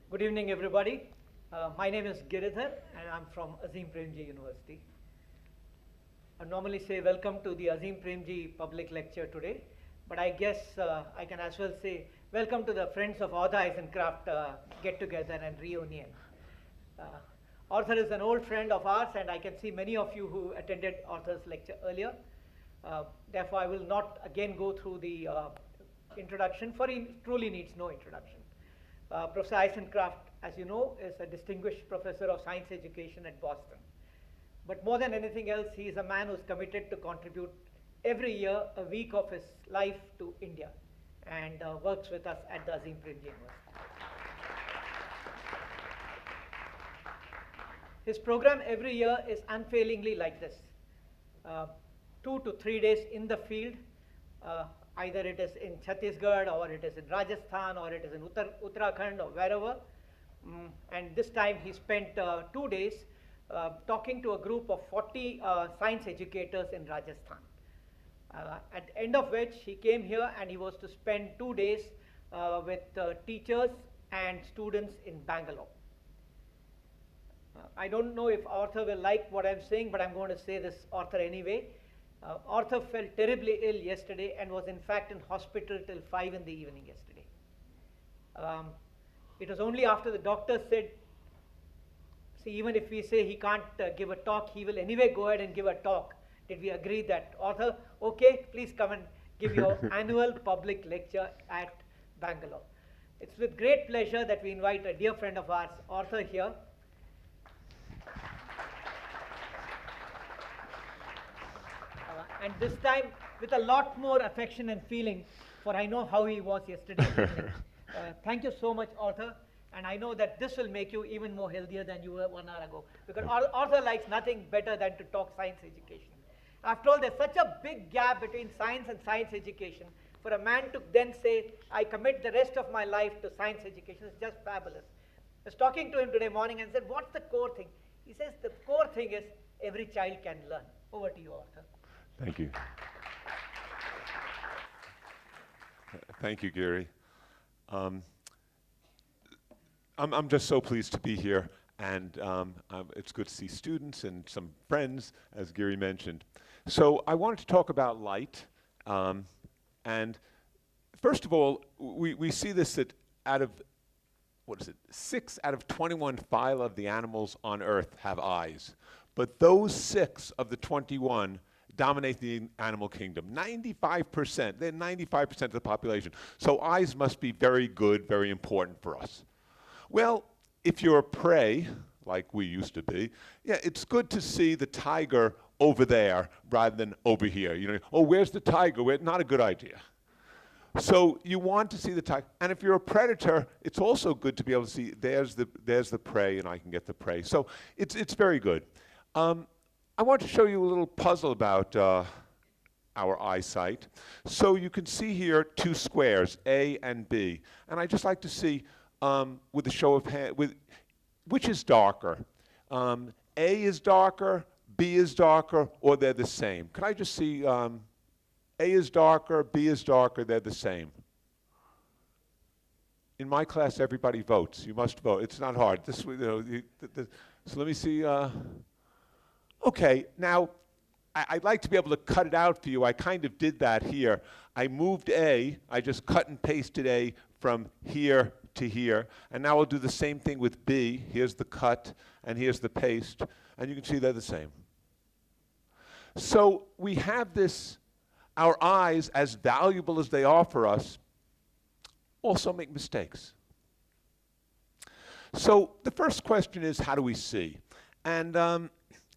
Good evening, everybody. My name is Giridhar, and I'm from Azim Premji University. I normally say welcome to the Azim Premji public lecture today, but I guess I can as well say welcome to the Friends of Arthur Eisenkraft get-together and reunion. Arthur is an old friend of ours, and I can see many of you who attended Arthur's lecture earlier. Therefore, I will not again go through the introduction, for he truly needs no introduction. Professor Eisenkraft, as you know, is a distinguished professor of science education at Boston. But more than anything else, he is a man who's committed to contribute every year a week of his life to India and works with us at the Azim Premji University. His program every year is unfailingly like this. 2 to 3 days in the field, either it is in Chhattisgarh or it is in Rajasthan or it is in Uttarakhand or wherever. And this time he spent 2 days talking to a group of 40 science educators in Rajasthan. At the end of which he came here and he was to spend 2 days with teachers and students in Bangalore. I don't know if Arthur will like what I'm saying, but I'm going to say this, Arthur, anyway. Arthur felt terribly ill yesterday and was in fact in hospital till 5 in the evening yesterday. It was only after the doctor said, see, even if we say he can't give a talk, he will anyway go ahead and give a talk. Did we agree that, Arthur, okay, please come and give your annual public lecture at Bangalore. It's with great pleasure that we invite a dear friend of ours, Arthur, here. And this time with a lot more affection and feeling, for I know how he was yesterday evening. Thank you so much, Arthur. And I know that this will make you even more healthier than you were 1 hour ago. Because Arthur likes nothing better than to talk science education. After all, there's such a big gap between science and science education. For a man to then say, I commit the rest of my life to science education, is just fabulous. I was talking to him today morning and said, what's the core thing? He says, the core thing is every child can learn. Over to you, Arthur. Thank you. Thank you, Gary. I'm just so pleased to be here, and it's good to see students and some friends, as Gary mentioned. So I wanted to talk about light, and first of all, we see this that out of, 6 out of 21 phyla of the animals on Earth have eyes, but those 6 of the 21 dominate the animal kingdom. 95%, they're 95% of the population. So eyes must be very good, very important for us. Well, if you're a prey, like we used to be, yeah, it's good to see the tiger over there rather than over here. You know, oh, where's the tiger? Not a good idea. So you want to see the tiger. And if you're a predator, it's also good to be able to see, there's the prey, and I can get the prey. So it's very good. I want to show you a little puzzle about our eyesight. So you can see here 2 squares, A and B. And I'd just like to see, with a show of hands, which is darker? A is darker, B is darker, or they're the same? Can I just see A is darker, B is darker, they're the same? In my class, everybody votes. You must vote. It's not hard. This, you know, so let me see. Okay, now, I'd like to be able to cut it out for you. I kind of did that here. I moved A, I just cut and pasted A from here to here. And now I'll do the same thing with B. Here's the cut, and here's the paste. And you can see they're the same. So we have this, our eyes, as valuable as they are for us, also make mistakes. So the first question is, how do we see? And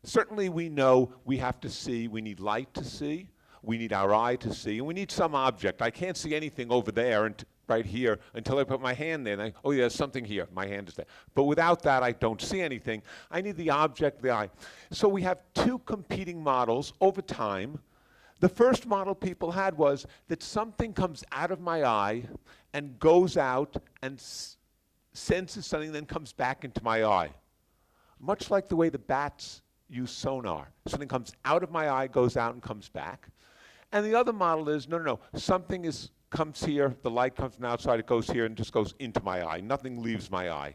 certainly we know we have to see, we need light to see, we need our eye to see, and we need some object. I can't see anything over there and right here until I put my hand there. And oh yeah, there's something here, my hand is there. But without that, I don't see anything. I need the object, the eye. So we have 2 competing models over time. The first model people had was that something comes out of my eye and goes out and senses something, then comes back into my eye. Much like the way the bats use sonar. Something comes out of my eye, goes out, and comes back. And the other model is, no, something is comes here, the light comes from outside, it goes here and just goes into my eye. Nothing leaves my eye.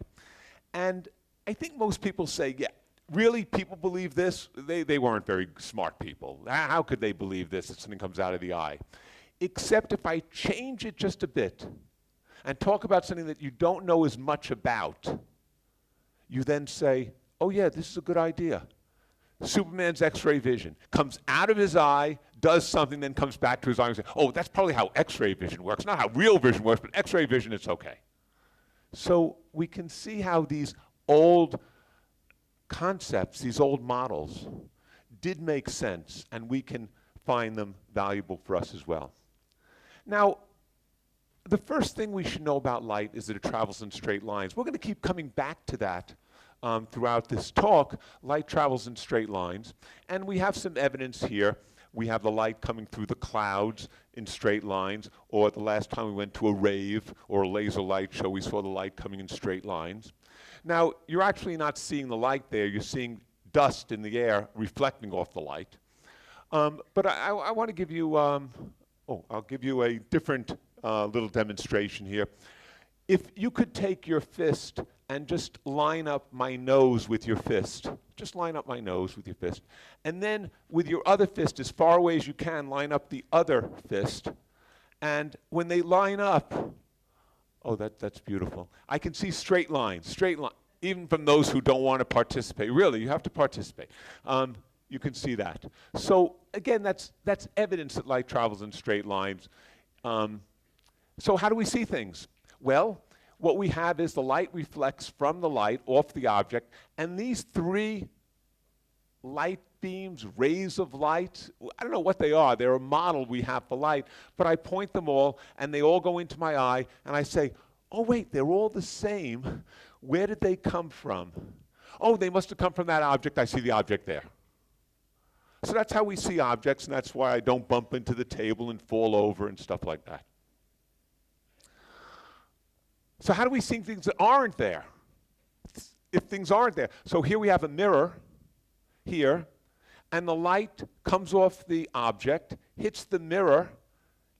And I think most people say, yeah, really, people believe this? They weren't very smart people. How could they believe this if something comes out of the eye? Except if I change it just a bit and talk about something that you don't know as much about, you then say, oh yeah, this is a good idea. Superman's X-ray vision comes out of his eye, does something, then comes back to his eye and says, oh, that's probably how X-ray vision works. Not how real vision works, but X-ray vision, it's okay. So we can see how these old concepts, these old models, did make sense, and we can find them valuable for us as well. Now, the first thing we should know about light is that it travels in straight lines. We're going to keep coming back to that throughout this talk. Light travels in straight lines, and we have some evidence here. We have the light coming through the clouds in straight lines, or the last time we went to a rave or a laser light show, we saw the light coming in straight lines. Now, you're actually not seeing the light there. You're seeing dust in the air reflecting off the light. But I want to give you, I'll give you a different little demonstration here. If you could take your fist and just line up my nose with your fist. Just line up my nose with your fist. And then with your other fist, as far away as you can, line up the other fist. And when they line up, oh, that's beautiful. I can see straight lines, even from those who don't want to participate. Really, you have to participate. You can see that. So again, that's evidence that light travels in straight lines. So how do we see things? Well, what we have is the light reflects from the light off the object, and these three light beams, rays of light, I don't know what they are. They're a model we have for light, but I point them all, and they all go into my eye, and I say, oh wait, they're all the same. Where did they come from? Oh, they must have come from that object. I see the object there. So that's how we see objects, and that's why I don't bump into the table and fall over and stuff like that. So how do we see things that aren't there? If things aren't there. So here we have a mirror here, and the light comes off the object, hits the mirror,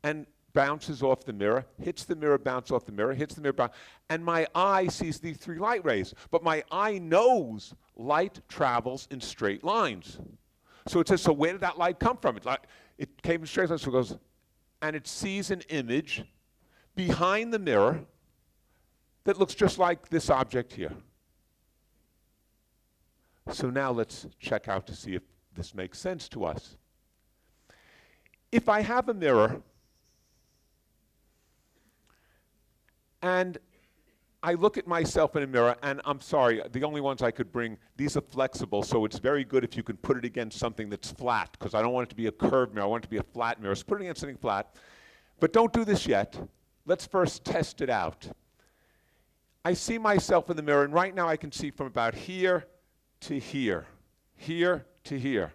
and bounces off the mirror, hits the mirror, bounces off the mirror, hits the mirror, and my eye sees these three light rays. But my eye knows light travels in straight lines. So it says, so where did that light come from? It came in straight lines, so it goes, and it sees an image behind the mirror that looks just like this object here. So now let's check out to see if this makes sense to us. If I have a mirror and I look at myself in a mirror, and I'm sorry, the only ones I could bring, these are flexible, so it's very good if you can put it against something that's flat, because I don't want it to be a curved mirror, I want it to be a flat mirror. So put it against something flat. But don't do this yet. Let's first test it out. I see myself in the mirror, and right now I can see from about here to here, here to here.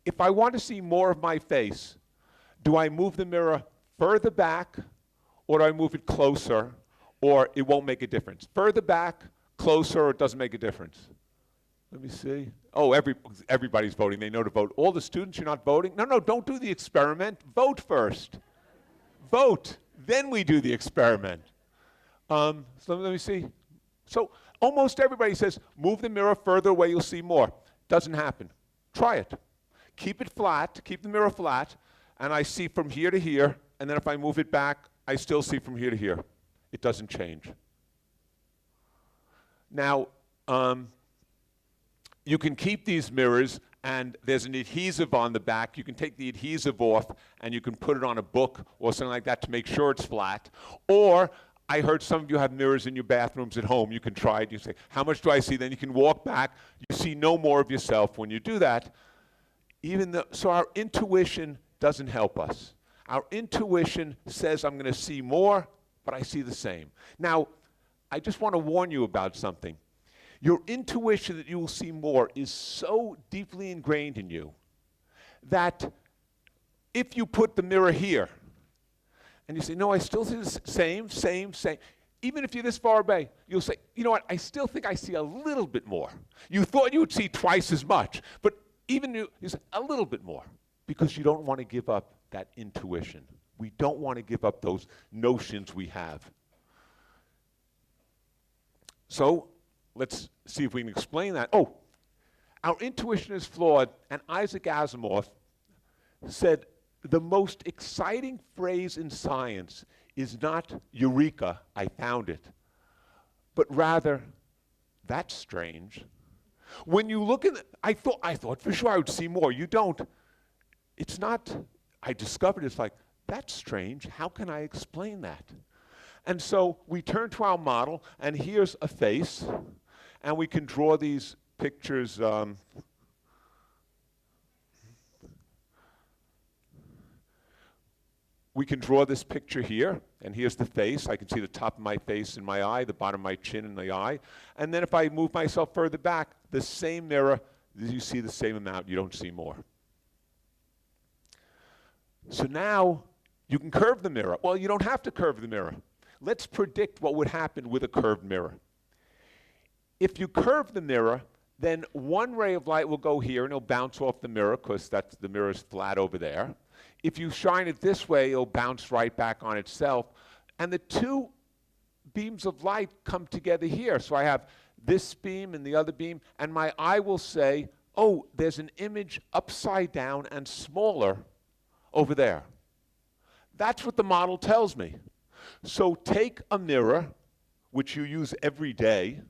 If I want to see more of my face, do I move the mirror further back, or do I move it closer, or it won't make a difference? Further back, closer, or it doesn't make a difference? Let me see. Oh, everybody's voting. They know to vote. All the students, you're not voting? No, don't do the experiment. Vote first. Vote. Then we do the experiment. So let me see. So almost everybody says, move the mirror further away, you'll see more. Doesn't happen. Try it. Keep it flat, keep the mirror flat, and I see from here to here, and then if I move it back, I still see from here to here. It doesn't change. Now, you can keep these mirrors, and there's an adhesive on the back. You can take the adhesive off, and you can put it on a book or something like that to make sure it's flat. Or I heard some of you have mirrors in your bathrooms at home. You can try it. You say, how much do I see? Then you can walk back. You see no more of yourself when you do that. So our intuition doesn't help us. Our intuition says I'm going to see more, but I see the same. Now, I just want to warn you about something. Your intuition that you will see more is so deeply ingrained in you that if you put the mirror here, and you say, no, I still see the same. Even if you're this far away, you'll say, you know what, I still think I see a little bit more. You thought you would see twice as much, but even you say a little bit more, because you don't want to give up that intuition. We don't want to give up those notions we have. So let's see if we can explain that. Oh, our intuition is flawed, and Isaac Asimov said the most exciting phrase in science is not "Eureka, I found it," but rather, "That's strange." When you look at it, I thought for sure I would see more. You don't. It's not, I discovered it's like, that's strange. How can I explain that? And so we turn to our model, and here's a face, and we can draw these pictures. We can draw this picture here, and here's the face. I can see the top of my face and my eye, the bottom of my chin and the eye. And then if I move myself further back, the same mirror, you see the same amount, you don't see more. So now you can curve the mirror. Well, you don't have to curve the mirror. Let's predict what would happen with a curved mirror. If you curve the mirror, then one ray of light will go here and it'll bounce off the mirror because the mirror is flat over there. If you shine it this way, it'll bounce right back on itself. And the two beams of light come together here. So I have this beam and the other beam, and my eye will say, oh, there's an image upside down and smaller over there. That's what the model tells me. So take a mirror, which you use every day,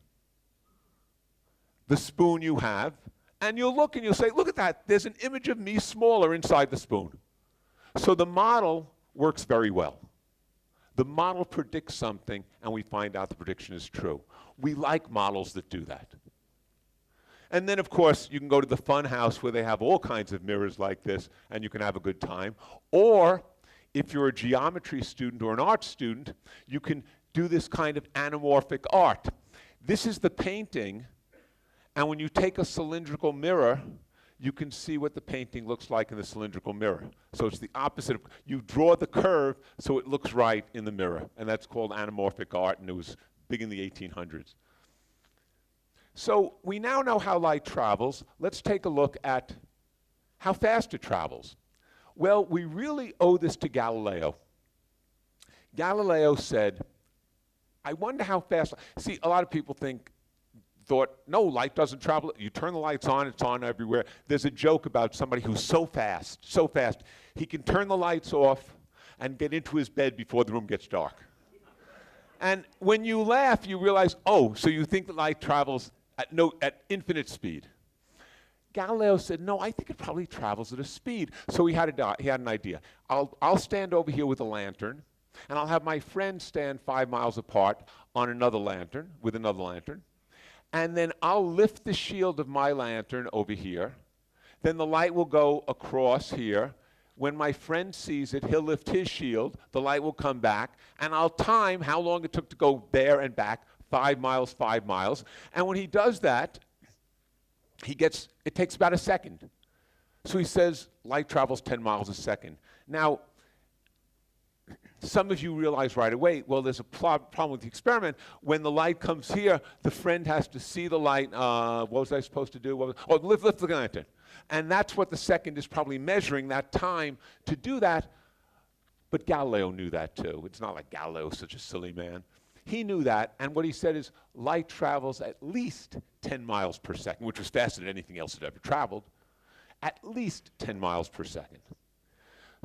the spoon you have, and you'll look and you'll say, look at that, there's an image of me smaller inside the spoon. So the model works very well. The model predicts something, and we find out the prediction is true. We like models that do that. And then, of course, you can go to the fun house where they have all kinds of mirrors like this, and you can have a good time. Or if you're a geometry student or an art student, you can do this kind of anamorphic art. This is the painting, and when you take a cylindrical mirror, you can see what the painting looks like in the cylindrical mirror. So it's the opposite. You draw the curve so it looks right in the mirror, and that's called anamorphic art, and it was big in the 1800s. So we now know how light travels. Let's take a look at how fast it travels. Well, we really owe this to Galileo. Galileo said, I wonder how fast. See, a lot of people thought, no, light doesn't travel. You turn the lights on, it's on everywhere. There's a joke about somebody who's so fast, he can turn the lights off and get into his bed before the room gets dark. And when you laugh, you realize, oh, so you think that light travels at infinite speed. Galileo said, no, I think it probably travels at a speed. So he had an idea. I'll stand over here with a lantern, and I'll have my friend stand 5 miles apart on another lantern, with another lantern. And then I'll lift the shield of my lantern over here. Then the light will go across here. When my friend sees it, he'll lift his shield. The light will come back. And I'll time how long it took to go there and back, 5 miles, 5 miles. And when he does that, it takes about a second. So he says light travels 10 miles a second. Now, some of you realize right away, well, there's a problem with the experiment. When the light comes here, the friend has to see the light. What was I supposed to do? Lift the lantern. And that's what the second is probably measuring, that time to do that. But Galileo knew that too. It's not like Galileo's such a silly man. He knew that, and what he said is light travels at least 10 miles per second, which was faster than anything else that ever traveled. At least 10 miles per second.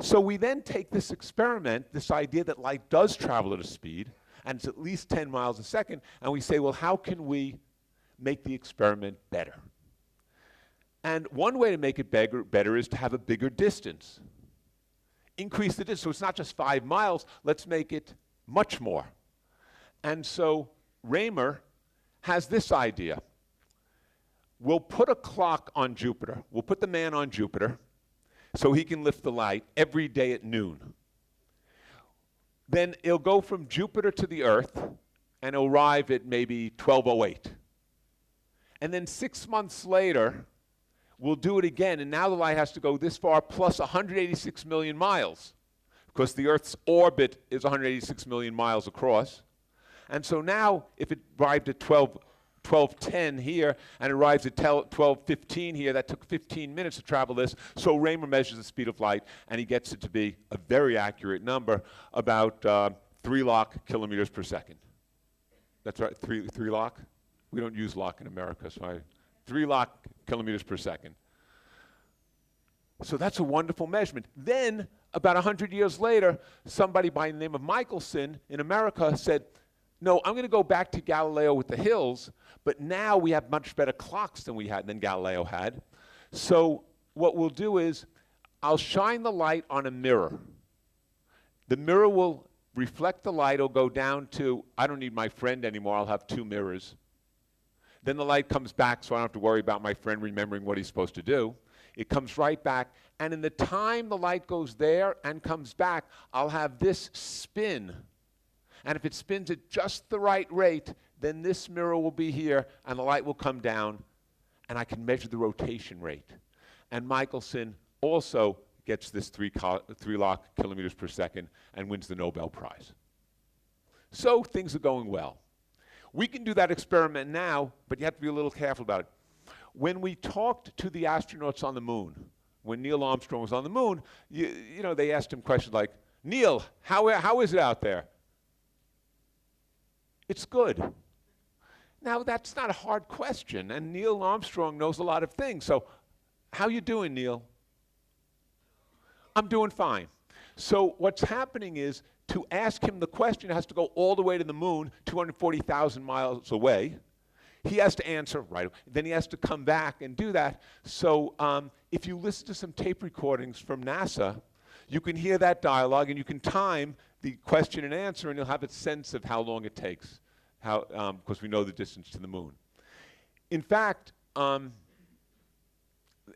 So we then take this experiment, this idea that light does travel at a speed, and it's at least 10 miles a second, and we say, well, how can we make the experiment better? And one way to make it better is to have a bigger distance. Increase the distance, so it's not just 5 miles, let's make it much more. And so Raymer has this idea. We'll put a clock on Jupiter. We'll put the man on Jupiter, so he can lift the light every day at noon. Then it'll go from Jupiter to the Earth, and it'll arrive at maybe 12:08. And then 6 months later, we'll do it again, and now the light has to go this far plus 186 million miles, because the Earth's orbit is 186 million miles across. And so now, if it arrived at 12:10 here and arrives at 12:15 here. That took 15 minutes to travel this. So Raymer measures the speed of light, and he gets it to be a very accurate number, about 3 Loc kilometers per second. That's right, 3 Loc? We don't use Loc in America, so 3 Loc kilometers per second. So that's a wonderful measurement. Then, about 100 years later, somebody by the name of Michelson in America said, no, I'm going to go back to Galileo with the hills, but now we have much better clocks than Galileo had. So what we'll do is, I'll shine the light on a mirror. The mirror will reflect the light. It'll go down to, I don't need my friend anymore, I'll have 2 mirrors. Then the light comes back, so I don't have to worry about my friend remembering what he's supposed to do. It comes right back, and in the time the light goes there and comes back, I'll have this spin. And if it spins at just the right rate, then this mirror will be here, and the light will come down, and I can measure the rotation rate. And Michelson also gets this 3 Loc kilometers per second and wins the Nobel Prize. So things are going well. We can do that experiment now, but you have to be a little careful about it. When we talked to the astronauts on the moon, when Neil Armstrong was on the moon, you know, they asked him questions like, Neil, how is it out there? It's good. Now, that's not a hard question, and Neil Armstrong knows a lot of things. So, how you doing, Neil? I'm doing fine. So what's happening is, to ask him the question, it has to go all the way to the moon, 240,000 miles away. He has to answer right away. Then he has to come back and do that. So if you listen to some tape recordings from NASA, you can hear that dialogue, and you can time the question and answer, and you'll have a sense of how long it takes, because we know the distance to the moon. In fact,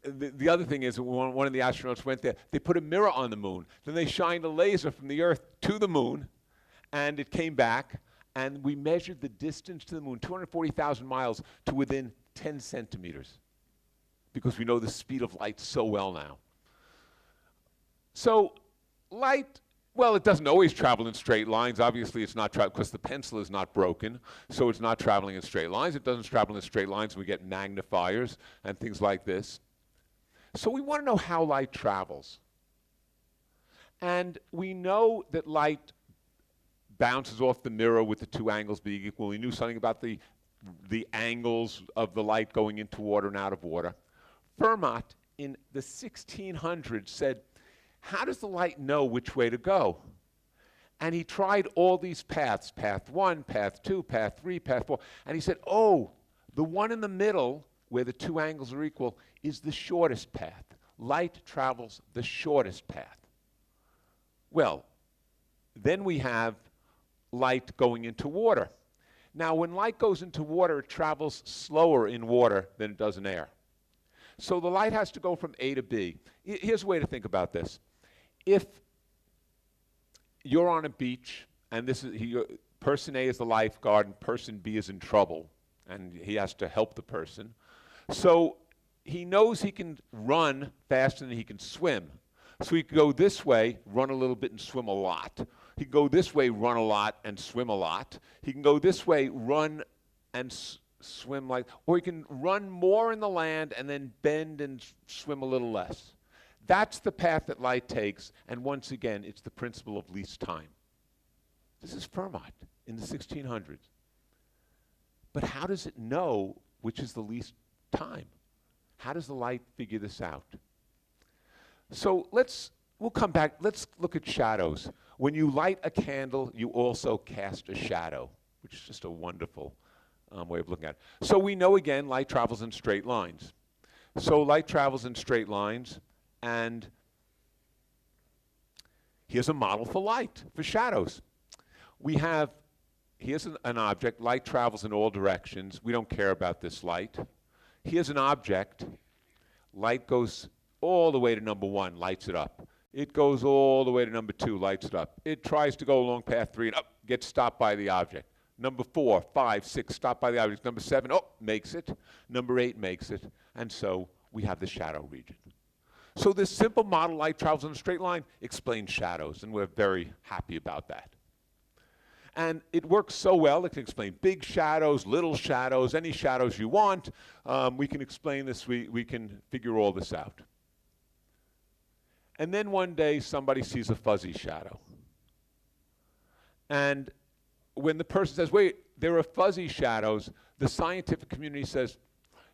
the other thing is, one of the astronauts went there, they put a mirror on the moon. Then they shined a laser from the Earth to the moon, and it came back, and we measured the distance to the moon, 240,000 miles, to within 10 centimeters, because we know the speed of light so well now. So light, well, it doesn't always travel in straight lines. Obviously, it's not traveling, because the pencil is not broken, so it's not traveling in straight lines. It doesn't travel in straight lines, and we get magnifiers and things like this. So we want to know how light travels. And we know that light bounces off the mirror with the 2 angles being equal. We knew something about the angles of the light going into water and out of water. Fermat, in the 1600s, said, how does the light know which way to go? And he tried all these paths, path 1, path 2, path 3, path 4, and he said, oh, the one in the middle, where the 2 angles are equal, is the shortest path. Light travels the shortest path. Well, then we have light going into water. Now, when light goes into water, it travels slower in water than it does in air. So the light has to go from A to B. Here's a way to think about this. If you're on a beach, and person A is the lifeguard, and person B is in trouble, and he has to help the person. So he knows he can run faster than he can swim. So he can go this way, run a little bit, and swim a lot. He can go this way, run a lot, and swim a lot. He can go this way, run and swim or he can run more in the land and then bend and swim a little less. That's the path that light takes, and once again, it's the principle of least time. This is Fermat in the 1600s. But how does it know which is the least time? How does the light figure this out? So we'll come back. Let's look at shadows. When you light a candle, you also cast a shadow, which is just a wonderful way of looking at it. So we know, again, light travels in straight lines. So light travels in straight lines, and here's a model for light, for shadows. Here's an object. Light travels in all directions. We don't care about this light. Here's an object. Light goes all the way to number 1, lights it up. It goes all the way to number 2, lights it up. It tries to go along path 3 and gets stopped by the object. Number 4, 5, 6, stopped by the object. Number 7, makes it. Number 8 makes it. And so we have the shadow region. So this simple model, light travels in a straight line, explains shadows, and we're very happy about that. And it works so well, it can explain big shadows, little shadows, any shadows you want. We can explain this, we can figure all this out. And then one day somebody sees a fuzzy shadow. And when the person says, wait, there are fuzzy shadows, the scientific community says,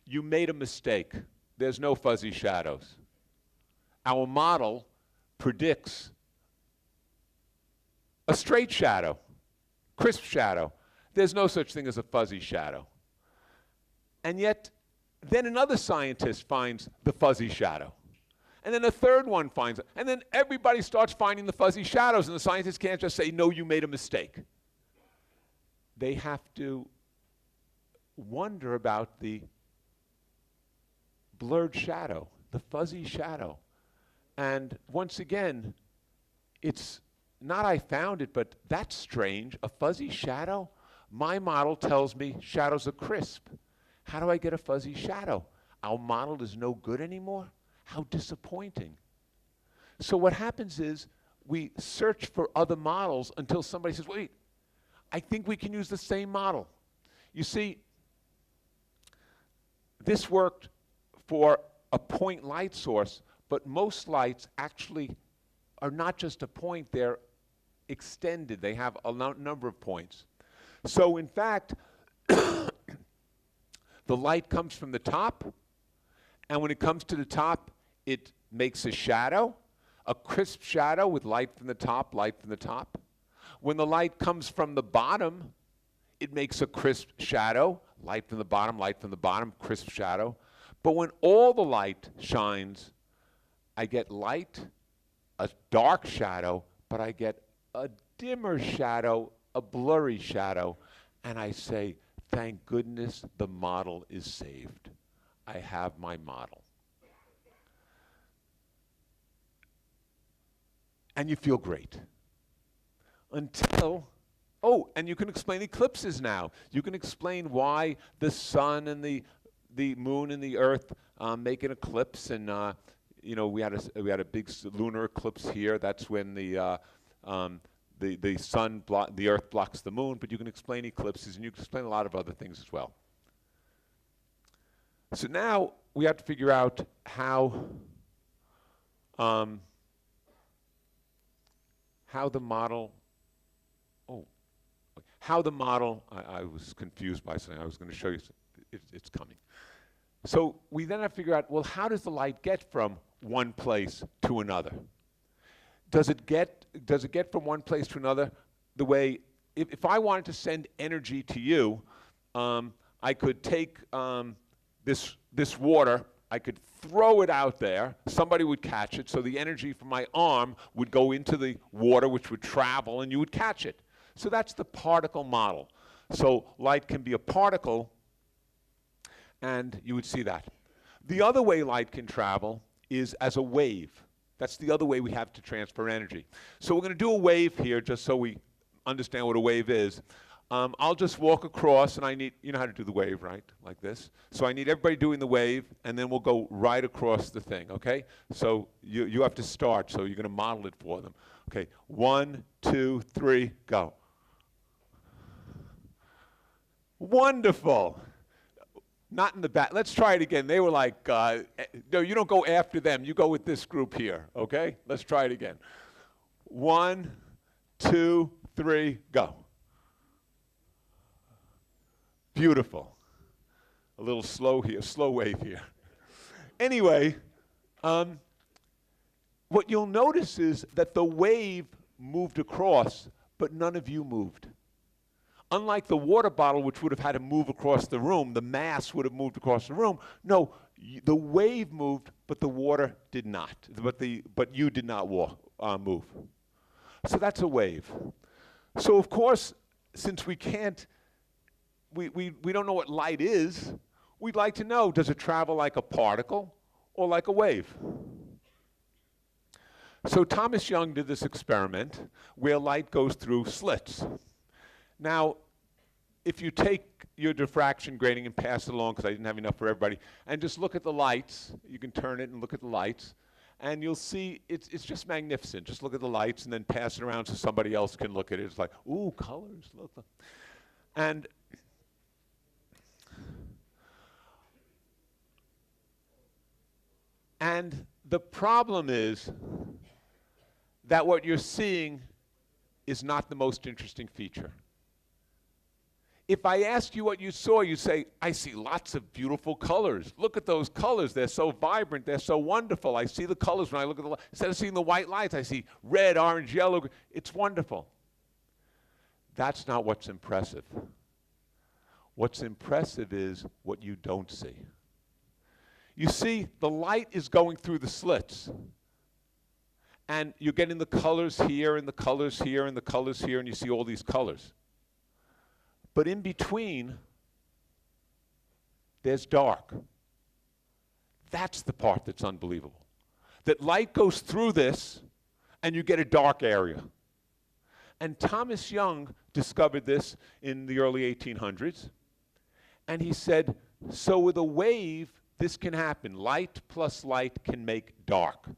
you made a mistake. There's no fuzzy shadows. Our model predicts a straight shadow, crisp shadow. There's no such thing as a fuzzy shadow. And yet, then another scientist finds the fuzzy shadow. And then a third one finds it. And then everybody starts finding the fuzzy shadows, and the scientists can't just say, no, you made a mistake. They have to wonder about the blurred shadow, the fuzzy shadow. And once again, it's not I found it, but that's strange, a fuzzy shadow? My model tells me shadows are crisp. How do I get a fuzzy shadow? Our model is no good anymore? How disappointing. So what happens is we search for other models until somebody says, wait, I think we can use the same model. You see, this worked for a point light source, but most lights actually are not just a point, they're extended. They have a number of points. So in fact, the light comes from the top, and when it comes to the top, it makes a shadow, a crisp shadow with light from the top, light from the top. When the light comes from the bottom, it makes a crisp shadow, light from the bottom, crisp shadow. But when all the light shines, I get light, a dark shadow, but I get a dimmer shadow, a blurry shadow, and I say, thank goodness the model is saved. I have my model. And you feel great. Until, oh, and you can explain eclipses now. You can explain why the sun and the moon and the earth make an eclipse. And you know, we had a big lunar eclipse here. That's when the earth blocks the moon. But you can explain eclipses, and you can explain a lot of other things as well. So now we have to figure out how the model. I was confused by something. I was going to show you. It's coming. So we then have to figure out, well, how does the light get from one place to another? Does it get from one place to another the way, if I wanted to send energy to you, I could take this water, I could throw it out there, somebody would catch it, so the energy from my arm would go into the water, which would travel, and you would catch it. So that's the particle model. So light can be a particle, and you would see that. The other way light can travel is as a wave. That's the other way we have to transfer energy. So we're going to do a wave here just so we understand what a wave is. I'll just walk across, and I need, you know how to do the wave, right? Like this. So I need everybody doing the wave, and then we'll go right across the thing, okay? So you have to start, so you're going to model it for them. Okay, 1, 2, 3, go. Wonderful. Not in the back. Let's try it again. They were like, no, you don't go after them. You go with this group here, okay? Let's try it again. 1, 2, 3, go. Beautiful. A little slow here, slow wave here. Anyway, what you'll notice is that the wave moved across, but none of you moved. Unlike the water bottle, which would have had to move across the room, the mass would have moved across the room. No, the wave moved, but the water did not. But you did not move. So that's a wave. So of course, since we can't, we don't know what light is, we'd like to know, does it travel like a particle or like a wave? So Thomas Young did this experiment where light goes through slits. Now, if you take your diffraction grating and pass it along, because I didn't have enough for everybody, and just look at the lights, you can turn it and look at the lights, And you'll see it's just magnificent. Just look at the lights and then pass it around so somebody else can look at it. It's like, ooh, colors, look. And the problem is that what you're seeing is not the most interesting feature. If I ask you what you saw, you say, I see lots of beautiful colors. Look at those colors. They're so vibrant. They're so wonderful. I see the colors when I look at the light. Instead of seeing the white lights, I see red, orange, yellow. It's wonderful. That's not what's impressive. What's impressive is what you don't see. You see, the light is going through the slits. And you're getting the colors here, and the colors here, and the colors here, and you see all these colors. But in between, there's dark. That's the part that's unbelievable. That light goes through this, and you get a dark area. And Thomas Young discovered this in the early 1800s. And he said, so with a wave, this can happen. Light plus light can make dark.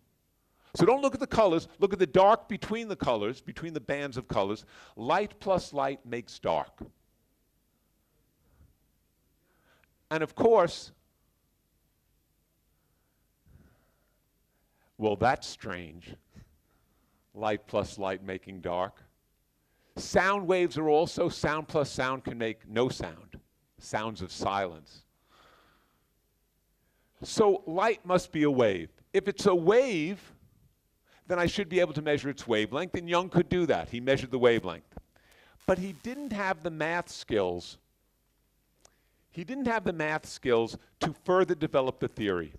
So don't look at the colors. Look at the dark between the colors, between the bands of colors. Light plus light makes dark. And of course, well, that's strange. Light plus light making dark. Sound waves are also, sound plus sound can make no sound. Sounds of silence. So light must be a wave. If it's a wave, then I should be able to measure its wavelength, and Young could do that. He measured the wavelength. But he didn't have the math skills. He didn't have the math skills to further develop the theory.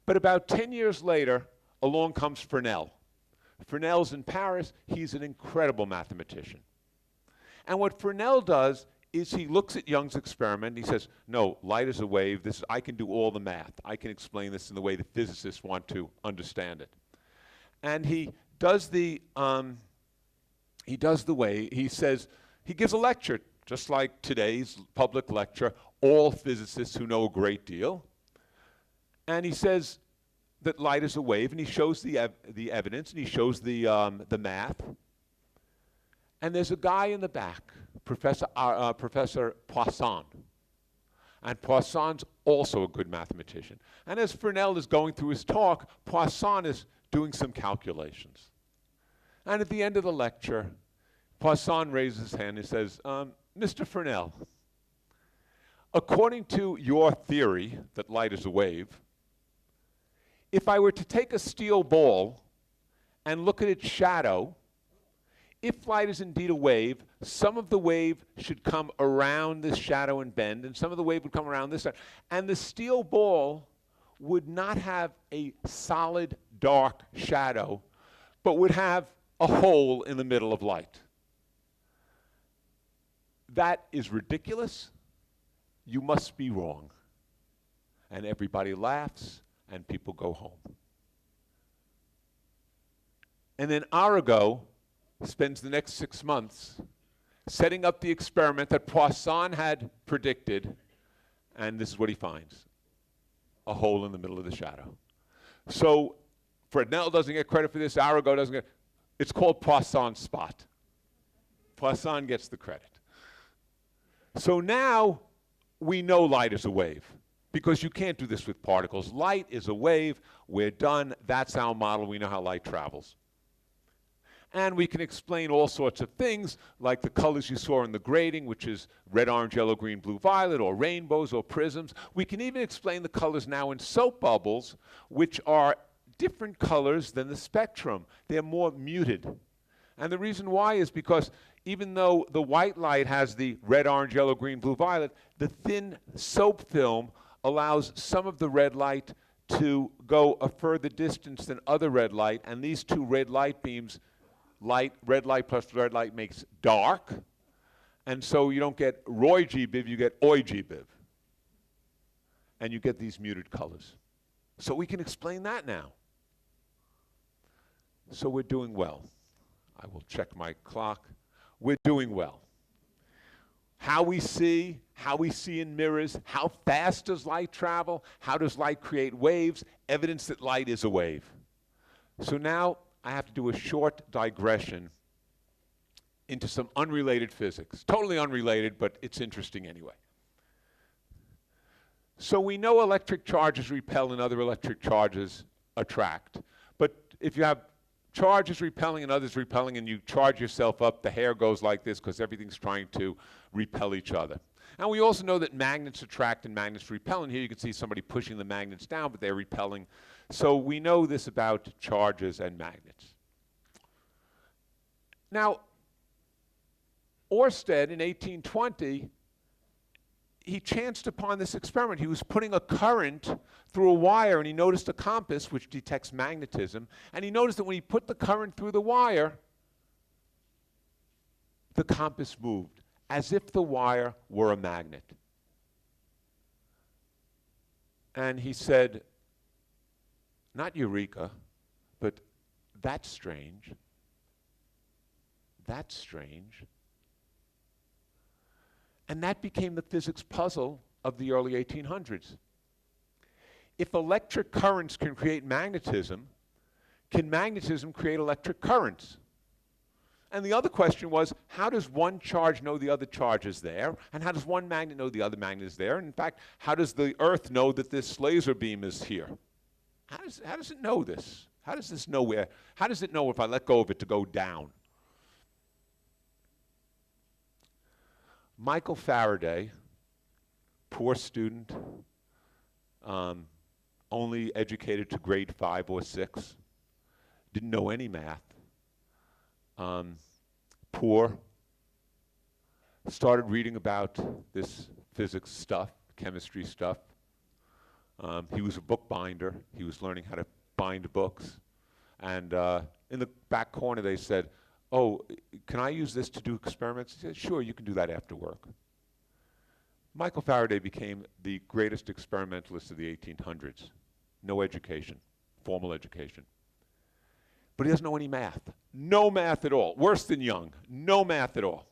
But about 10 years later, along comes Fresnel. Fresnel's in Paris. He's an incredible mathematician. And what Fresnel does is he looks at Young's experiment and he says, no, light is a wave. I can do all the math. I can explain this in the way the physicists want to understand it. And he does the way, he says, he gives a lecture, just like today's public lecture, all physicists who know a great deal. And he says that light is a wave, and he shows the evidence, and he shows the math. And there's a guy in the back, Professor Poisson. And Poisson's also a good mathematician. And as Fresnel is going through his talk, Poisson is doing some calculations. And at the end of the lecture, Poisson raises his hand and says, Mr. Fresnel, according to your theory that light is a wave, if I were to take a steel ball and look at its shadow, if light is indeed a wave, some of the wave should come around this shadow and bend, and some of the wave would come around this side. And the steel ball would not have a solid, dark shadow, but would have a hole in the middle of light. That is ridiculous. You must be wrong. And everybody laughs, and people go home. And then Arago spends the next 6 months setting up the experiment that Poisson had predicted, and this is what he finds: a hole in the middle of the shadow. So Fresnel doesn't get credit for this, Arago doesn't get. It's called Poisson's spot. Poisson gets the credit. So now we know light is a wave, because you can't do this with particles. Light is a wave. We're done. That's our model. We know how light travels. And we can explain all sorts of things, like the colors you saw in the grating, which is red, orange, yellow, green, blue, violet, or rainbows, or prisms. We can even explain the colors now in soap bubbles, which are different colors than the spectrum. They're more muted. And the reason why is because even though the white light has the red, orange, yellow, green, blue, violet, the thin soap film allows some of the red light to go a further distance than other red light, and these two red light beams, red light plus red light makes dark, and so you don't get Roy G. Biv, you get Oi G. Biv. And you get these muted colors. So we can explain that now. So we're doing well. I will check my clock. We're doing well. how we see in mirrors, how fast does light travel, how does light create waves, evidence that light is a wave. So now I have to do a short digression into some unrelated physics. Totally unrelated, but it's interesting anyway. So we know electric charges repel and other electric charges attract. But if you have charges repelling and others repelling and you charge yourself up, the hair goes like this because everything's trying to repel each other. And we also know that magnets attract and magnets repel. And here you can see somebody pushing the magnets down, but they're repelling. So we know this about charges and magnets. Now, Ørsted in 1820, he chanced upon this experiment. He was putting a current through a wire, and he noticed a compass, which detects magnetism. And he noticed that when he put the current through the wire, the compass moved, as if the wire were a magnet. And he said, not eureka, but that's strange. That's strange. And that became the physics puzzle of the early 1800s. If electric currents can create magnetism, can magnetism create electric currents? And the other question was, how does one charge know the other charge is there? And how does one magnet know the other magnet is there? And in fact, how does the Earth know that this laser beam is here? How does it know this? How does this know where? How does it know if I let go of it to go down? Michael Faraday, poor student, only educated to grade 5 or 6, didn't know any math, poor, started reading about this physics stuff, chemistry stuff. He was a bookbinder. He was learning how to bind books. And in the back corner they said, oh, can I use this to do experiments? He said, sure, you can do that after work. Michael Faraday became the greatest experimentalist of the 1800s. No education, formal education. But he doesn't know any math. No math at all. Worse than Young. No math at all.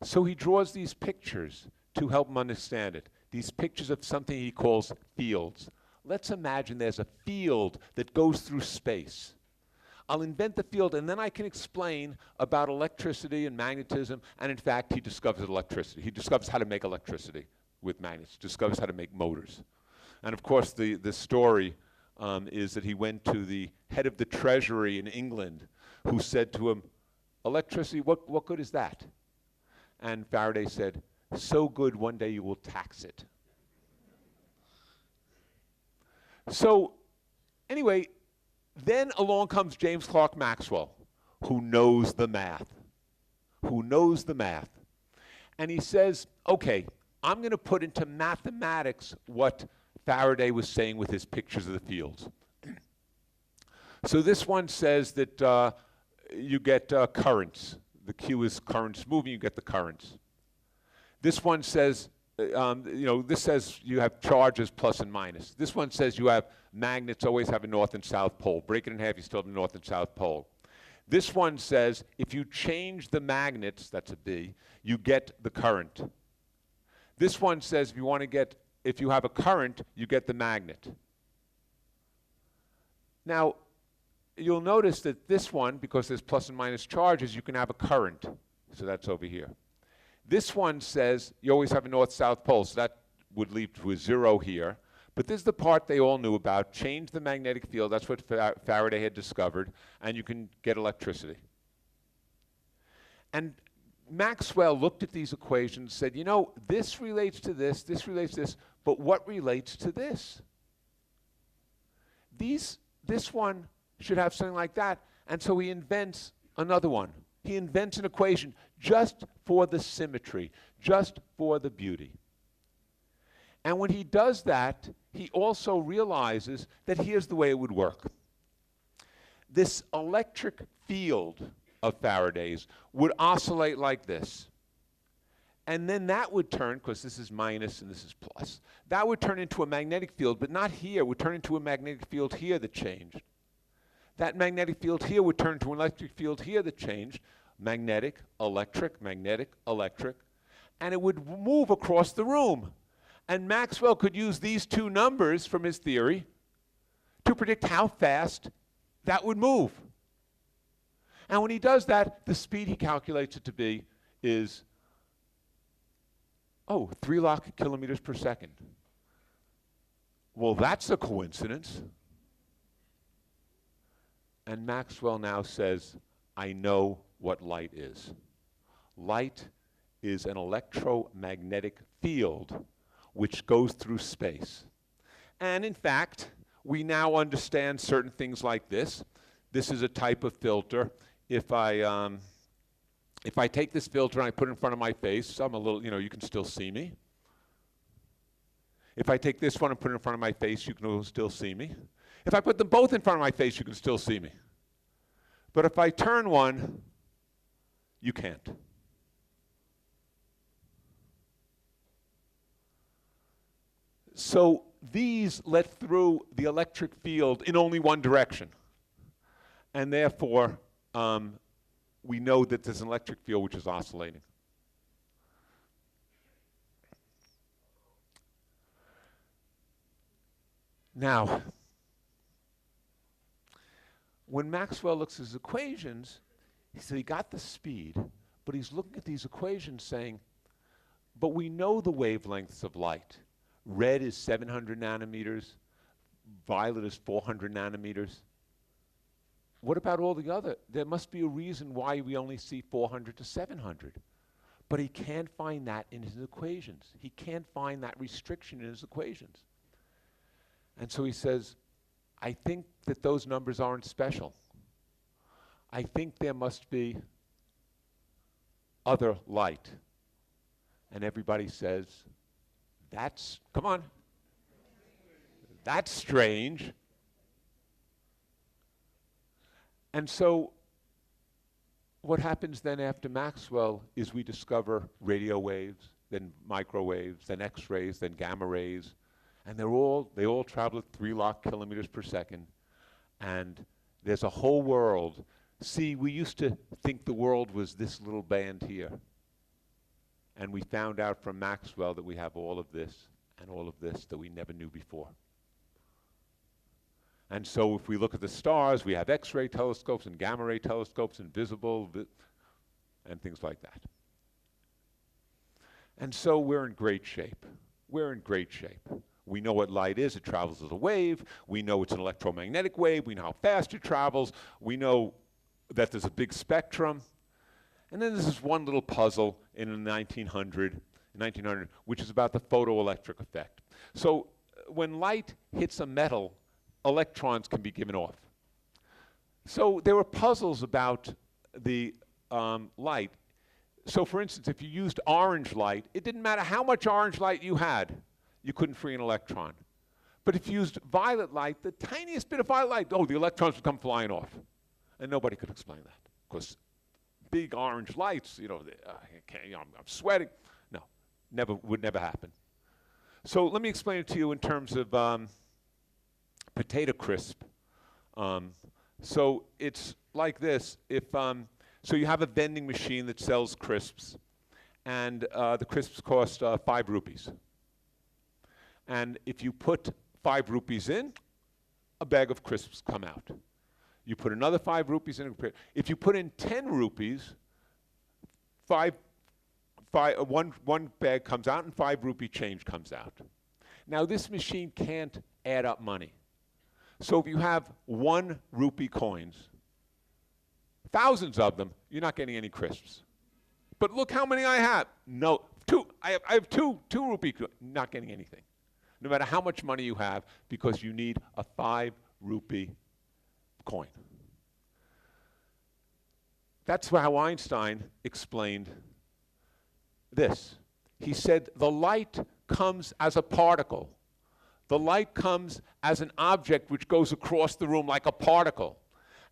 So he draws these pictures to help him understand it. These pictures of something he calls fields. Let's imagine there's a field that goes through space. I'll invent the field, and then I can explain about electricity and magnetism, and in fact, he discovers electricity. He discovers how to make electricity with magnets, discovers how to make motors. And of course, the story is that he went to the head of the treasury in England, who said to him, electricity, what good is that? And Faraday said, so good one day you will tax it. So anyway, then along comes James Clerk Maxwell, who knows the math, And he says, okay, I'm going to put into mathematics what Faraday was saying with his pictures of the fields. So this one says that you get currents. The Q is currents moving, you get the currents. This one says, this says you have charges plus and minus. This one says you have magnets always have a north and south pole. Break it in half, you still have a north and south pole. This one says if you change the magnets, that's a B, you get the current. This one says if you have a current, you get the magnet. Now, you'll notice that this one, because there's plus and minus charges, you can have a current. So that's over here. This one says you always have a north-south pole, so that would lead to a 0 here. But this is the part they all knew about. Change the magnetic field. That's what Faraday had discovered, and you can get electricity. And Maxwell looked at these equations and said, you know, this relates to this relates to this, but what relates to this? This one should have something like that, and so he invents another one. He invents an equation just for the symmetry, just for the beauty. And when he does that, he also realizes that here's the way it would work. This electric field of Faraday's would oscillate like this. And then that would turn, because this is minus and this is plus, that would turn into a magnetic field, but not here. It would turn into a magnetic field here that changed. That magnetic field here would turn into an electric field here that changed. magnetic, electric, magnetic, electric, and it would move across the room. And Maxwell could use these two numbers from his theory to predict how fast that would move. And when he does that, the speed he calculates it to be is, 3 lakh kilometers per second. Well, that's a coincidence. And Maxwell now says, I know what light is. Light is an electromagnetic field which goes through space. And in fact, we now understand certain things like this. This is a type of filter. If I take this filter and I put it in front of my face, I'm a little, you can still see me. If I take this one and put it in front of my face, you can still see me. If I put them both in front of my face, you can still see me. But if I turn one, you can't. So these let through the electric field in only one direction. And therefore, we know that there's an electric field which is oscillating. Now, when Maxwell looks at his equations, he got the speed, but he's looking at these equations saying, but we know the wavelengths of light. Red is 700 nanometers, violet is 400 nanometers. What about all the other? There must be a reason why we only see 400 to 700. But he can't find that in his equations. He can't find that restriction in his equations. And so he says, I think that those numbers aren't special. I think there must be other light. And everybody says, come on. That's strange. And so what happens then after Maxwell is we discover radio waves, then microwaves, then X-rays, then gamma rays, and they all travel at 3 lakh kilometers per second. And there's a whole world. See, we used to think the world was this little band here. And we found out from Maxwell that we have all of this and all of this that we never knew before. And so if we look at the stars, we have X-ray telescopes and gamma ray telescopes and visible, and things like that. And so we're in great shape. We're in great shape. We know what light is. It travels as a wave. We know it's an electromagnetic wave. We know how fast it travels. We know that there's a big spectrum. And then there's this one little puzzle in 1900, which is about the photoelectric effect. So when light hits a metal, electrons can be given off. So there were puzzles about the light. So for instance, if you used orange light, it didn't matter how much orange light you had, you couldn't free an electron. But if you used violet light, the tiniest bit of violet light, the electrons would come flying off. And nobody could explain that. Because big orange lights, I'm sweating. No, would never happen. So let me explain it to you in terms of potato crisp. So it's like this. So you have a vending machine that sells crisps, and the crisps cost 5 rupees. And if you put 5 rupees in, a bag of crisps come out. You put another 5 rupees in. If you put in 10 rupees, one bag comes out and 5 rupee change comes out. Now this machine can't add up money. So if you have 1 rupee coins, thousands of them, you're not getting any crisps. But look how many I have. No, 2. I have 2 rupee, not getting anything. No matter how much money you have, because you need a 5 rupee coin. That's how Einstein explained this. He said the light comes as a particle. The light comes as an object which goes across the room like a particle.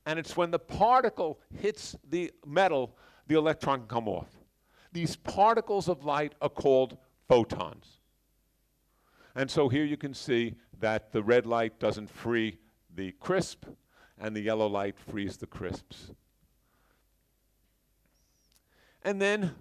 And it's when the particle hits the metal, the electron can come off. These particles of light are called photons. And so here you can see that the red light doesn't free the crisp, and the yellow light frees the crisps. And then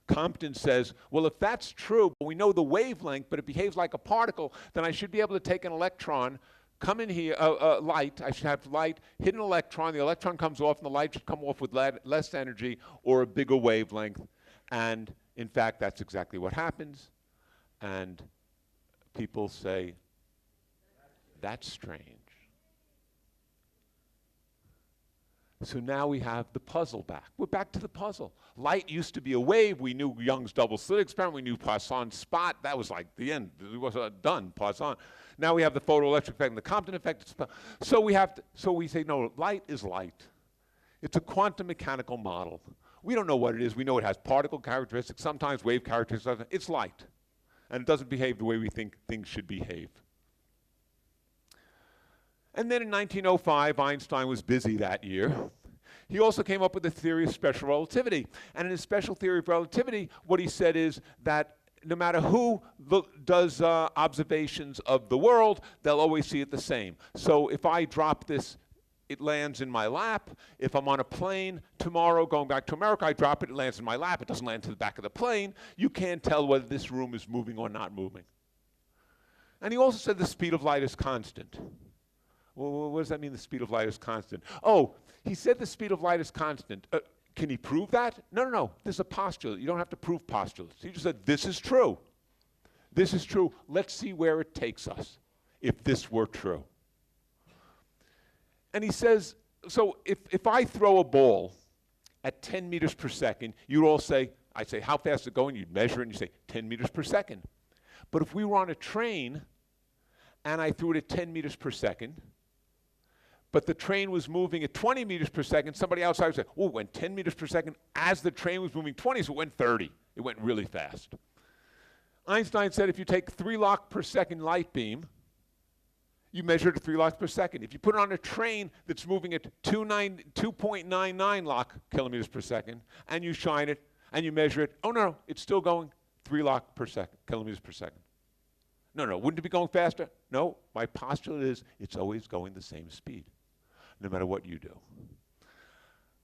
Compton says, well, if that's true, we know the wavelength, but it behaves like a particle, then I should be able to take an electron, come in here, light, I should have light, hit an electron, the electron comes off, and the light should come off with less energy or a bigger wavelength. And in fact, that's exactly what happens. And people say, that's strange. So now we have the puzzle back. We're back to the puzzle. Light used to be a wave. We knew Young's double slit experiment. We knew Poisson's spot. That was like the end. It was done, Poisson. Now we have the photoelectric effect and the Compton effect. So we say, no, light is light. It's a quantum mechanical model. We don't know what it is. We know it has particle characteristics, sometimes wave characteristics. It's light. And it doesn't behave the way we think things should behave. And then in 1905, Einstein was busy that year. He also came up with the theory of special relativity. And in his special theory of relativity, what he said is that no matter who does observations of the world, they'll always see it the same. So if I drop this, it lands in my lap. If I'm on a plane tomorrow going back to America, I drop it, it lands in my lap. It doesn't land to the back of the plane. You can't tell whether this room is moving or not moving. And he also said the speed of light is constant. Well, what does that mean, the speed of light is constant? Oh, he said the speed of light is constant. Can he prove that? No, no, no. This is a postulate. You don't have to prove postulates. He just said, this is true. This is true. Let's see where it takes us if this were true. And he says, so if I throw a ball at 10 meters per second, you'd all say, I'd say, how fast is it going? You'd measure it and you say, 10 meters per second. But if we were on a train and I threw it at 10 meters per second, but the train was moving at 20 meters per second, somebody outside would say, oh, it went 10 meters per second as the train was moving 20, so it went 30. It went really fast. Einstein said if you take 3 lock per second light beam, you measure it at 3 locks per second. If you put it on a train that's moving at 2.99 lock kilometers per second, and you shine it, and you measure it, oh, no, it's still going 3 lock per second, kilometers per second. No, wouldn't it be going faster? No, my postulate is it's always going the same speed, no matter what you do.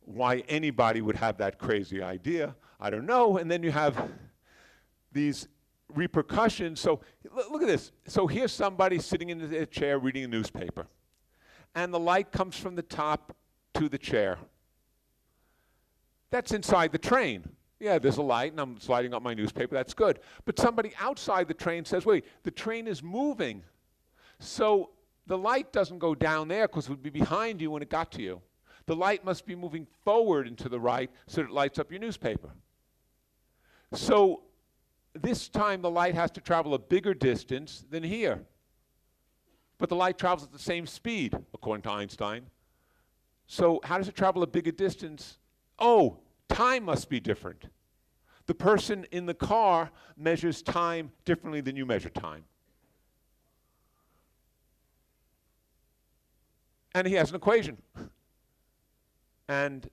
Why anybody would have that crazy idea, I don't know. And then you have these repercussions. So look at this. So here's somebody sitting in a chair reading a newspaper. And the light comes from the top to the chair. That's inside the train. Yeah, there's a light, and I'm sliding up my newspaper. That's good. But somebody outside the train says, wait, the train is moving. So the light doesn't go down there because it would be behind you when it got to you. The light must be moving forward and to the right so that it lights up your newspaper. So this time the light has to travel a bigger distance than here. But the light travels at the same speed, according to Einstein. So how does it travel a bigger distance? Oh, time must be different. The person in the car measures time differently than you measure time. And he has an equation. And,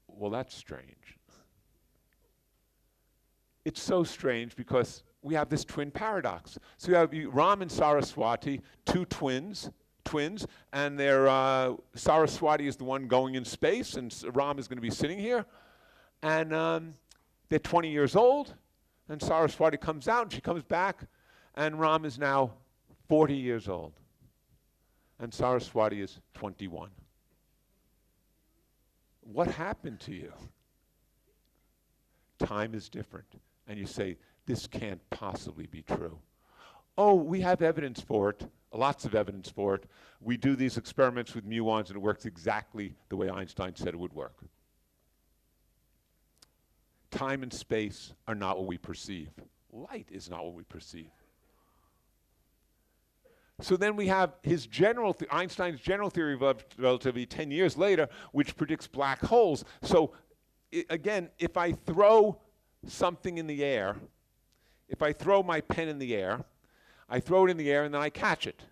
well, that's strange. It's so strange because we have this twin paradox. So you have Ram and Saraswati, two twins, and Saraswati is the one going in space, and Ram is going to be sitting here. And they're 20 years old, and Saraswati comes out, and she comes back, and Ram is now 40 years old, and Saraswati is 21. What happened to you? Time is different. And you say, this can't possibly be true. Oh, we have evidence for it, lots of evidence for it. We do these experiments with muons, and it works exactly the way Einstein said it would work. Time and space are not what we perceive. Light is not what we perceive. So then we have his Einstein's general theory of relativity 10 years later, which predicts black holes. So again, if I throw something in the air, if I throw my pen in the air, I throw it in the air and then I catch it.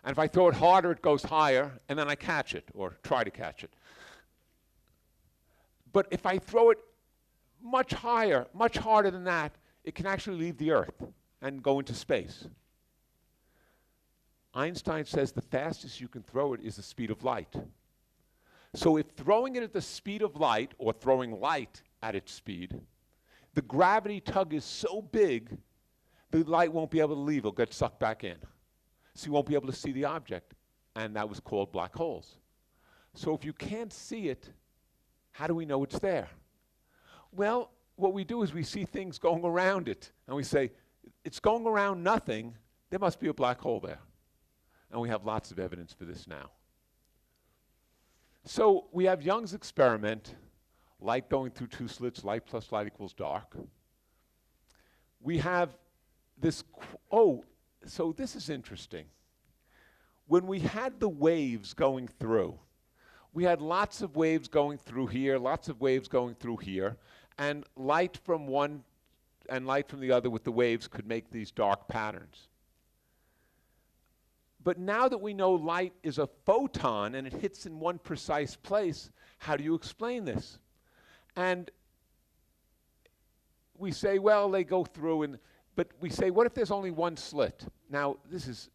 And if I throw it harder, it goes higher, and then I catch it, or try to catch it. But if I throw it much higher, much harder than that, it can actually leave the Earth and go into space. Einstein says the fastest you can throw it is the speed of light. So if throwing it at the speed of light, or throwing light at its speed, the gravity tug is so big, the light won't be able to leave. It'll get sucked back in. So you won't be able to see the object. And that was called black holes. So if you can't see it, how do we know it's there? Well, what we do is we see things going around it. And we say, it's going around nothing. There must be a black hole there. And we have lots of evidence for this now. So we have Young's experiment, light going through two slits, light plus light equals dark. We have this, so this is interesting. When we had the waves going through, we had lots of waves going through here, lots of waves going through here, and light from one and light from the other with the waves could make these dark patterns. But now that we know light is a photon and it hits in one precise place, how do you explain this? And we say, well, they go through, but we say, what if there's only one slit? Now, this is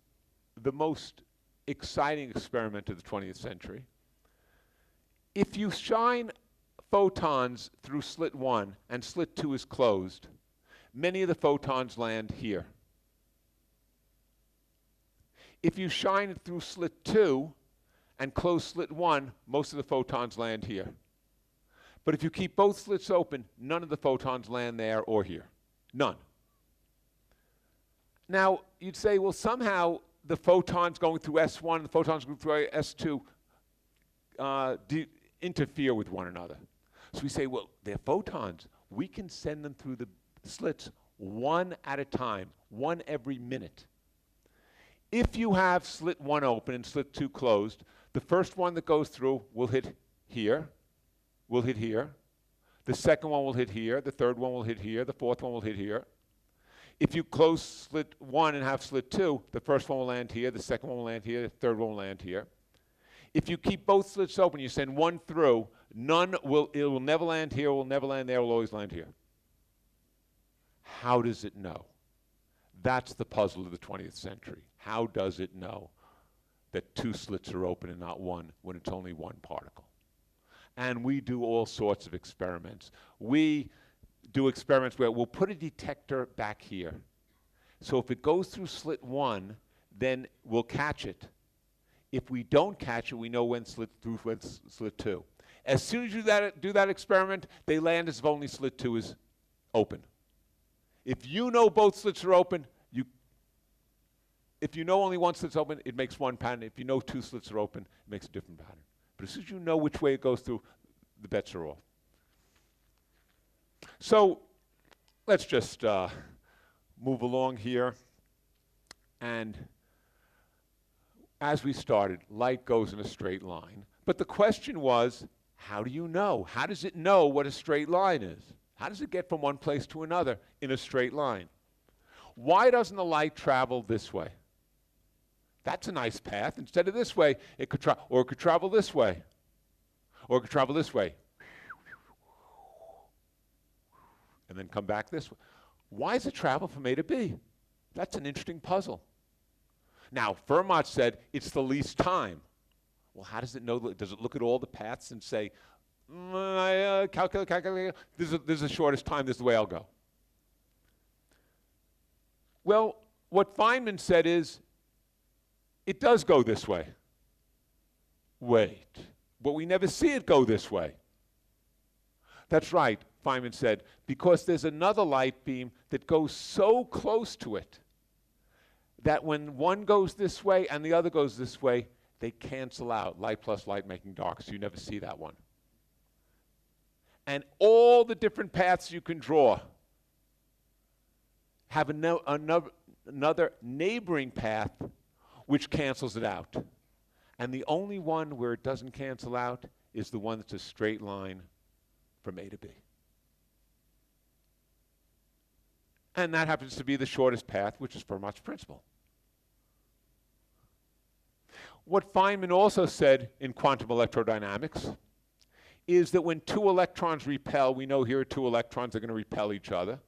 the most exciting experiment of the 20th century. If you shine photons through slit 1 and slit 2 is closed, many of the photons land here. If you shine it through slit 2 and close slit 1, most of the photons land here. But if you keep both slits open, none of the photons land there or here. None. Now, you'd say, well, somehow the photons going through S1 and the photons going through S2 interfere with one another. So we say, well, they're photons. We can send them through the slits one at a time, one every minute. If you have slit 1 open and slit 2 closed, the first one that goes through will hit here, will hit here. The second one will hit here. The third one will hit here. The fourth one will hit here. If you close slit 1 and have slit 2, the first one will land here. The second one will land here. The third one will land here. If you keep both slits open, you send one through, it will never land here, it will never land there, it will always land here. How does it know? That's the puzzle of the 20th century. How does it know that 2 slits are open and not 1 when it's only 1 particle? And we do all sorts of experiments. We do experiments where we'll put a detector back here. So if it goes through slit 1, then we'll catch it. If we don't catch it, we know when slit 2. As soon as you do that experiment, they land as if only slit 2 is open. If you know both slits are open, if you know only one slit's open, it makes one pattern. If you know 2 slits are open, it makes a different pattern. But as soon as you know which way it goes through, the bets are off. So let's just move along here. And as we started, light goes in a straight line. But the question was, how do you know? How does it know what a straight line is? How does it get from one place to another in a straight line? Why doesn't the light travel this way? That's a nice path. Instead of this way, it could travel this way. Or it could travel this way. And then come back this way. Why does it travel from A to B? That's an interesting puzzle. Now, Fermat said it's the least time. Well, how does it know? Does it look at all the paths and say, calculate, this is the shortest time, this is the way I'll go? Well, what Feynman said is, it does go this way. Wait, but we never see it go this way. That's right, Feynman said, because there's another light beam that goes so close to it that when one goes this way and the other goes this way, they cancel out, light plus light making dark, so you never see that one. And all the different paths you can draw have another neighboring path which cancels it out. And the only one where it doesn't cancel out is the one that's a straight line from A to B. And that happens to be the shortest path, which is Fermat's principle. What Feynman also said in quantum electrodynamics is that when 2 electrons repel, we know here 2 electrons are going to repel each other.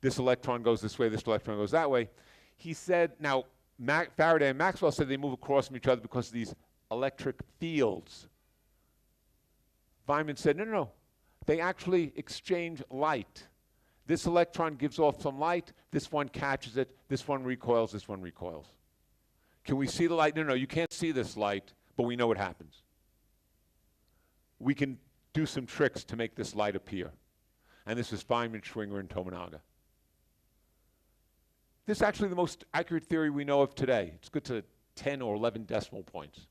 This electron goes this way, this electron goes that way. He said, now, Faraday and Maxwell said they move across from each other because of these electric fields. Feynman said, no, no, no. They actually exchange light. This electron gives off some light, this one catches it, this one recoils, this one recoils. Can we see the light? No, no, you can't see this light, but we know what happens. We can do some tricks to make this light appear. And this is Feynman, Schwinger, and Tominaga. This is actually the most accurate theory we know of today. It's good to 10 or 11 decimal points.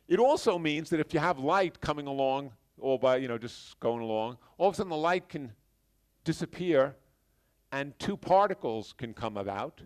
It also means that if you have light coming along, all by, just going along, all of a sudden the light can disappear and two particles can come about,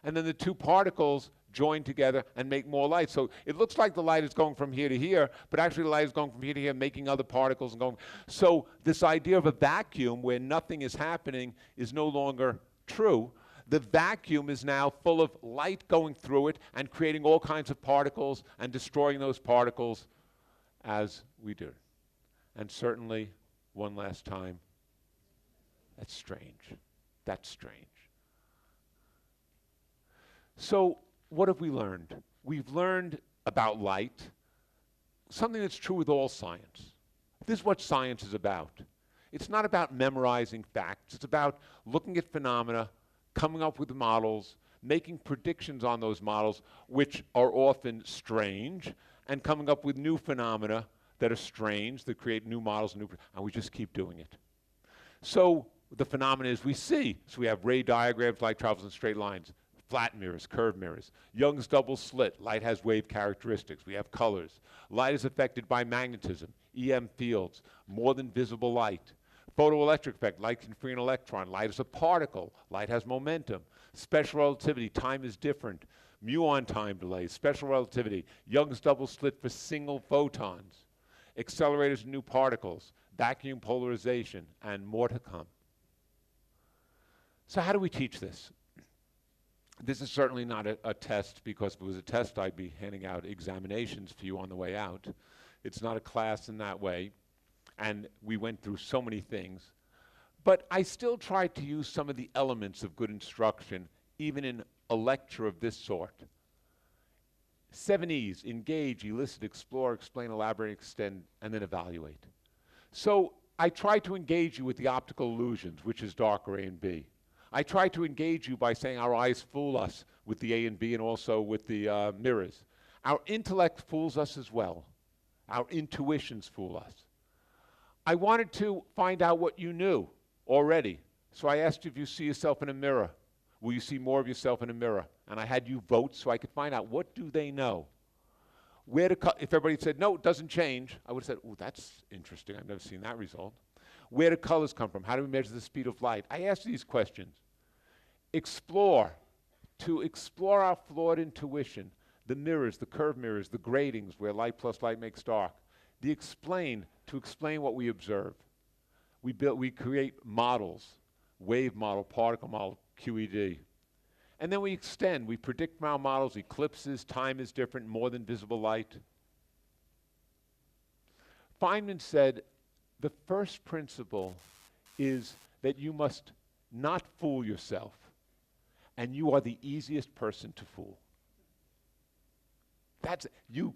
and then the two particles join together and make more light. So it looks like the light is going from here to here, but actually the light is going from here to here, making other particles and going. So this idea of a vacuum where nothing is happening is no longer true. The vacuum is now full of light going through it and creating all kinds of particles and destroying those particles as we do. And certainly, one last time, that's strange. That's strange. So what have we learned? We've learned about light, something that's true with all science. This is what science is about. It's not about memorizing facts. It's about looking at phenomena, coming up with models, making predictions on those models, which are often strange, and coming up with new phenomena that are strange, that create new models, and we just keep doing it. So the phenomenon is we see. So we have ray diagrams, light travels in straight lines, flat mirrors, curved mirrors. Young's double slit, light has wave characteristics. We have colors. Light is affected by magnetism, EM fields, more than visible light. Photoelectric effect, light can free an electron. Light is a particle. Light has momentum. Special relativity, time is different. Muon time delay, special relativity. Young's double slit for single photons. Accelerators of new particles, vacuum polarization, and more to come. So how do we teach this? This is certainly not a test, because if it was a test, I'd be handing out examinations for you on the way out. It's not a class in that way. And we went through so many things. But I still tried to use some of the elements of good instruction, even in a lecture of this sort. 7 E's: engage, elicit, explore, explain, elaborate, extend, and then evaluate. So I tried to engage you with the optical illusions, which is darker A and B. I tried to engage you by saying our eyes fool us with the A and B, and also with the mirrors. Our intellect fools us as well. Our intuitions fool us. I wanted to find out what you knew already. So I asked you if you see yourself in a mirror. Will you see more of yourself in a mirror? And I had you vote so I could find out, what do they know? If everybody said, no, it doesn't change, I would have said, oh, that's interesting. I've never seen that result. Where do colors come from? How do we measure the speed of light? I asked these questions. Explore. To explore our flawed intuition, the mirrors, the curved mirrors, the gratings where light plus light makes dark. The explain, to explain what we observe. We create models, wave model, particle model, QED. And then we extend. We predict from our models eclipses, time is different, more than visible light. Feynman said the first principle is that you must not fool yourself, and you are the easiest person to fool. You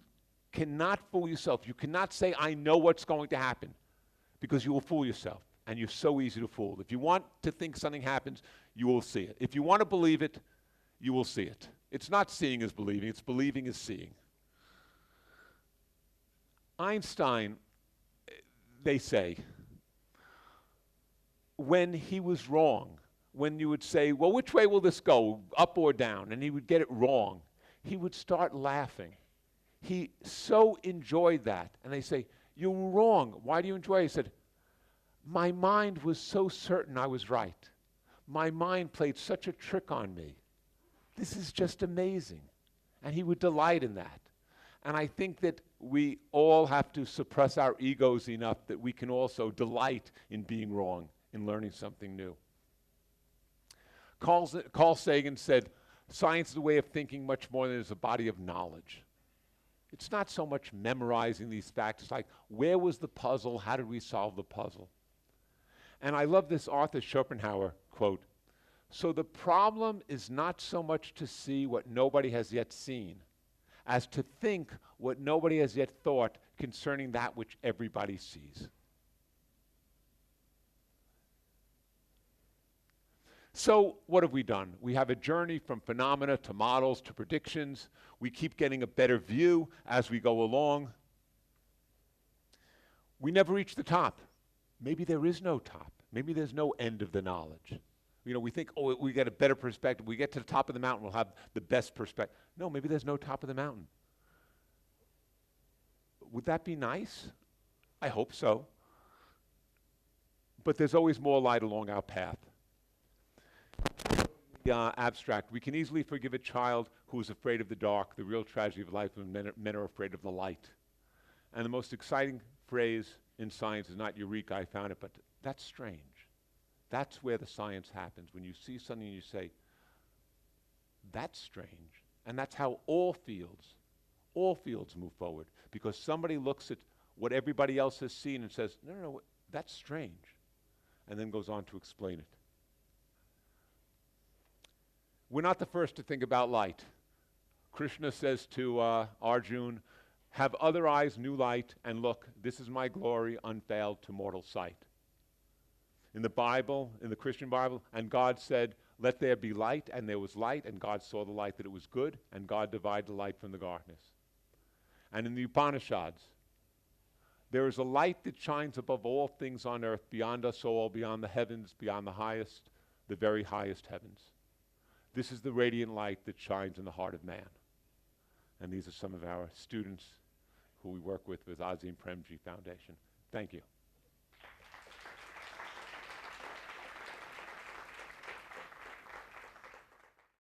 cannot fool yourself. You cannot say, I know what's going to happen, because you will fool yourself, and you're so easy to fool. If you want to think something happens, you will see it. If you want to believe it, you will see it. It's not seeing as believing, it's believing as seeing. Einstein, they say, when he was wrong, when you would say, well, which way will this go, up or down? And he would get it wrong. He would start laughing. He so enjoyed that. And they say, you were wrong. Why do you enjoy it? He said, my mind was so certain I was right. My mind played such a trick on me. This is just amazing. And he would delight in that. And I think that we all have to suppress our egos enough that we can also delight in being wrong, in learning something new. Carl Sagan said, science is a way of thinking much more than it is a body of knowledge. It's not so much memorizing these facts. It's like, where was the puzzle? How did we solve the puzzle? And I love this Arthur Schopenhauer quote. So the problem is not so much to see what nobody has yet seen, as to think what nobody has yet thought concerning that which everybody sees. So what have we done? We have a journey from phenomena to models to predictions. We keep getting a better view as we go along. We never reach the top. Maybe there is no top. Maybe there's no end of the knowledge. You know, we think, oh, we get a better perspective. We get to the top of the mountain, we'll have the best perspective. No, maybe there's no top of the mountain. Would that be nice? I hope so. But there's always more light along our path. Abstract. We can easily forgive a child who is afraid of the dark. The real tragedy of life when men are afraid of the light. And the most exciting phrase in science is not eureka, I found it, but that's strange. That's where the science happens. When you see something and you say, that's strange. And that's how all fields move forward. Because somebody looks at what everybody else has seen and says, no, no, no, that's strange. And then goes on to explain it. We're not the first to think about light. Krishna says to Arjuna, have other eyes, new light, and look, this is my glory, unveiled to mortal sight. In the Bible, in the Christian Bible, and God said, let there be light, and there was light, and God saw the light that it was good, and God divided the light from the darkness. And in the Upanishads, there is a light that shines above all things on earth, beyond us all, beyond the heavens, beyond the highest, the very highest heavens. This is the radiant light that shines in the heart of man. And these are some of our students who we work with Azim Premji Foundation. Thank you.